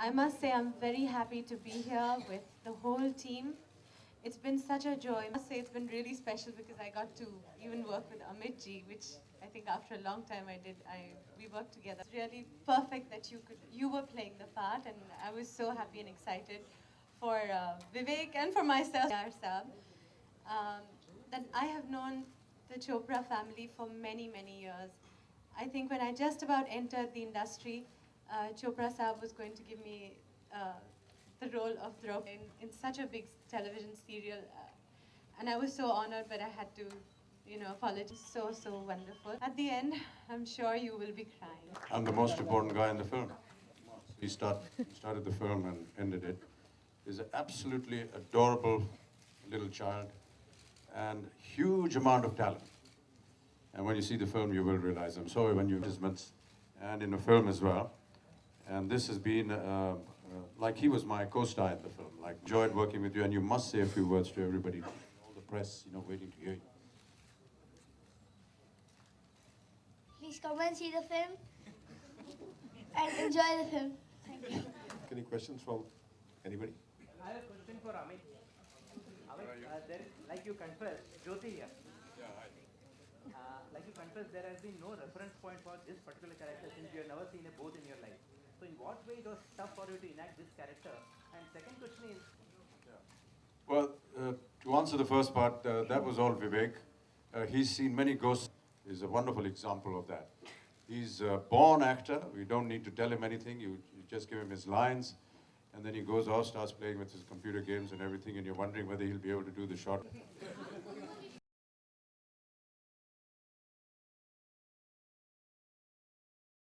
I must say I'm very happy to be here with the whole team. It's been such a joy. I must say it's been really special because I got to even work with Amitji, which I think after a long time we worked together. It's really perfect that you were playing the part, and I was so happy and excited for Vivek and for myself. Um, that I have known the Chopra family for many, many years. I think when I just about entered the industry, Chopra Saab was going to give me the role of Draupadi in such a big television serial. And I was so honored, but I had to, apologize. So, so wonderful. At the end, I'm sure you will be crying. I'm the most important guy in the film. He started the film and ended it. He's an absolutely adorable little child and huge amount of talent. And when you see the film, you will realize. I'm sorry when you advertisements and in the film as well. And this has been like he was my co-star in the film. Like enjoyed working with you, and you must say a few words to everybody, all the press, waiting to hear you. Please come and see the film and enjoy the film. Thank you. Any questions from anybody? I have a question for Amit. Amit, like you confessed, Juhi here. Yeah, hi. Like you confessed, there has been no reference point for this particular character since you have never seen a both in your life. So in what way it was tough for you to enact this character? And second question is... Well, to answer the first part, that was all Vivek. He's seen many ghosts. He's a wonderful example of that. He's a born actor. We don't need to tell him anything. You just give him his lines, and then he goes off, starts playing with his computer games and everything, and you're wondering whether he'll be able to do the shot.